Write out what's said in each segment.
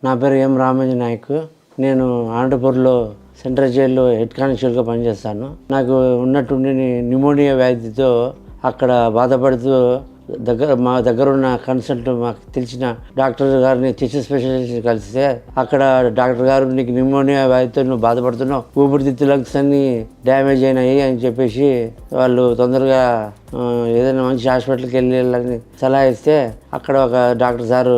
నా పేరు ఎం రామేంద్ర నాయక్. నేను అనంతపూర్లో సెంట్రల్ జైల్లో హెడ్ కానిస్టేబుల్గా పనిచేస్తాను. నాకు ఉన్నట్టుండి న్యూమోనియా వ్యాధితో అక్కడ బాధపడుతూ మా దగ్గర ఉన్న కన్సల్ట్ మాకు తెలిసిన డాక్టర్ గారిని చెస్ట్ స్పెషలిస్ట్ కలిస్తే అక్కడ డాక్టర్ గారు నీకు న్యూమోనియా వ్యాధితో నువ్వు బాధపడుతున్నావు, ఊపిరితిత్తు లంగ్స్ అన్ని డ్యామేజ్ అయినాయి అని చెప్పేసి వాళ్ళు తొందరగా ఏదైనా మంచి హాస్పిటల్కి వెళ్ళాలని సలహా ఇస్తే అక్కడ ఒక డాక్టర్ సారు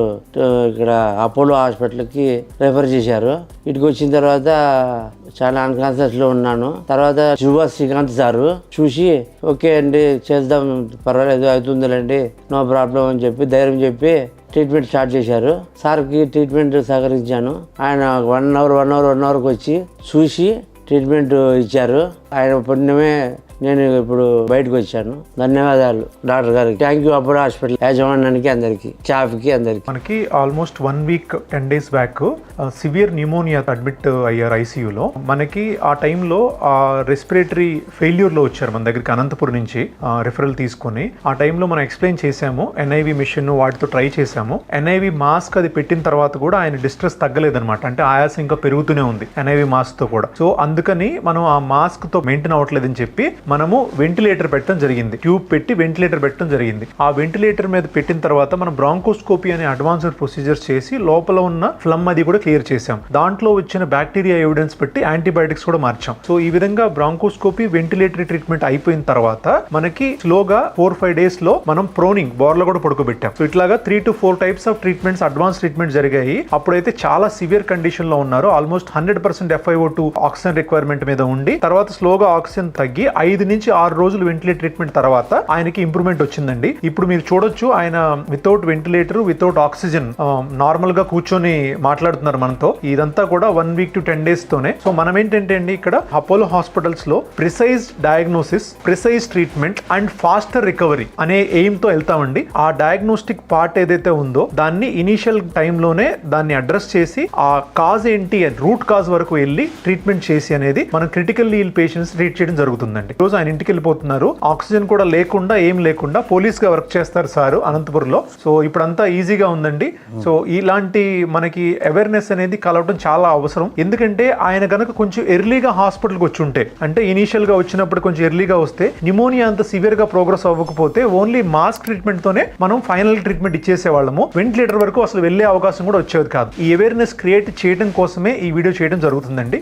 ఇక్కడ అపోలో హాస్పిటల్కి రెఫర్ చేశారు. ఇటుకు వచ్చిన తర్వాత చాలా అన్కాన్షియస్లో ఉన్నాను. తర్వాత శ్రీకాంత్ సారు చూసి ఓకే అండి చేద్దాం, పర్వాలేదు అవుతుందిలేండి, నో ప్రాబ్లం అని చెప్పి ధైర్యం చెప్పి ట్రీట్మెంట్ స్టార్ట్ చేశారు. సార్కి ట్రీట్మెంట్ సహకరించాను. ఆయన 1 అవర్కి వచ్చి చూసి ట్రీట్మెంట్ ఇచ్చారు. ఆయన పుణ్యమే నేను ఇప్పుడు బయటకు వచ్చాను. ధన్యవాదాలు డాక్టర్ గారికి. థ్యాంక్ యూ అపోలో హాస్పిటల్ యాజమాన్యానికి, అందరికి, స్టాఫ్కి, అందరికి. మనకి almost 1 week 10 days back severe pneumonia admit అయ్యారు ఐసీయూలో. మనకి ఆ టైంలో రెస్పిరేటరీ ఫెయిల్యూర్లో వచ్చారు మన దగ్గరికి అనంతపురం నుంచి రిఫరల్ తీసుకుని. ఆ టైంలో మనం ఎక్స్ప్లెయిన్ చేసాము, ఎన్ఐవి మిషన్ వాటితో ట్రై చేసాము. ఎన్ఐవి మాస్క్ అది పెట్టిన తర్వాత కూడా ఆయన డిస్ట్రెస్ తగ్గలేదన్నమాట. అంటే ఆయాసం ఇంకా పెరుగుతూనే ఉంది ఎన్ఐవి మాస్క్ తో కూడా. సో అందుకని మనం ఆ మాస్క్ తో మెయింటైన్ అవ్వట్లేదని చెప్పి మనము వెంటిలేటర్ పెట్టడం జరిగింది. ట్యూబ్ పెట్టి వెంటిలేటర్ పెట్టడం జరిగింది. ఆ వెంటిలేటర్ మీద పెట్టిన తర్వాత మనం బ్రాంకోస్కోపీ అనే అడ్వాన్స్డ్ ప్రొసీజర్స్ చేసి లోపల ఉన్న ఫ్లమ్ అది కూడా క్లియర్ చేసాం. దాంట్లో వచ్చిన బ్యాక్టీరియా ఎవిడెన్స్ పెట్టి యాంటీబయాటిక్స్ కూడా మార్చాం. సో ఈ విధంగా బ్రాంకోస్కోపీ వెంటిలేటరీ ట్రీట్మెంట్ అయిపోయిన తర్వాత మనకి స్లోగా 4-5 days లో మనం ప్రోనింగ్ బోర్లో కూడా పడుకోబెట్టాం. సో ఇట్లాగా 3 to 4 types of treatments, advance treatment జరిగాయి. అప్పుడైతే చాలా సివియర్ కండిషన్ లో ఉన్నారు. ఆల్మోస్ట్ 100% FiO2 ఆక్సిజన్ రిక్వైర్మెంట్ మీద ఉండి తర్వాత స్లోగా ఆక్సిజన్ తగ్గి 5 నుంచి 6 రోజులు వెంటిలేటర్ ట్రీట్మెంట్ తర్వాత ఆయనకి ఇంప్రూవ్మెంట్ వచ్చిందండి. ఇప్పుడు మీరు చూడొచ్చు ఆయన without ventilator, without oxygen normal గా కూర్చొని మాట్లాడుతున్నారు మనతో. ఇదంతా కూడా 1 week to 10 days తోనే. సో మనం ఏంటంటే అండి ఇక్కడ అపోలో హాస్పిటల్స్ లో precise diagnosis, precise treatment and faster recovery అనే ఎయిమ్ తో వెళ్తామండి. ఆ డయాగ్నోస్టిక్ పార్ట్ ఏదైతే ఉందో దాన్ని ఇనిషియల్ టైంలోనే దాన్ని అడ్రస్ చేసి ఆ కాజ్ ఏంటి, రూట్ కాజ్ వరకు వెళ్ళి ట్రీట్మెంట్ చేసి అనేది మనం క్రిటికల్ ఇల్ పేషెంట్స్ ట్రీట్ చేయడం జరుగుతుందండి. రోజు ఆయన ఇంటికి వెళ్ళిపోతున్నారు. ఆక్సిజన్ కూడా లేకుండా ఏం లేకుండా పోలీస్ గా వర్క్ చేస్తారు సార్ అనంతపురంలో. సో ఇప్పుడంతా ఈజీగా ఉందండి. సో ఇలాంటి మనకి అవేర్నెస్ అనేది కలవడం చాలా అవసరం. ఎందుకంటే ఆయన కనుక కొంచెం ఎర్లీగా హాస్పిటల్కి వచ్చి ఉంటే, అంటే ఇనీషియల్ గా వచ్చినప్పుడు కొంచెం ఎర్లీగా వస్తే న్యూమోనియా అంత సివియర్ గా ప్రోగ్రెస్ అవ్వకపోతే ఓన్లీ మాస్క్ ట్రీట్మెంట్ తోనే మనం ఫైనల్ ట్రీట్మెంట్ ఇచ్చేసేవాళ్ళము. వెంటిలేటర్ వరకు అసలు వెళ్లే అవకాశం కూడా వచ్చేది కాదు. ఈ అవేర్నెస్ క్రియేట్ చేయడం కోసమే ఈ వీడియో చేయడం జరుగుతుందండి.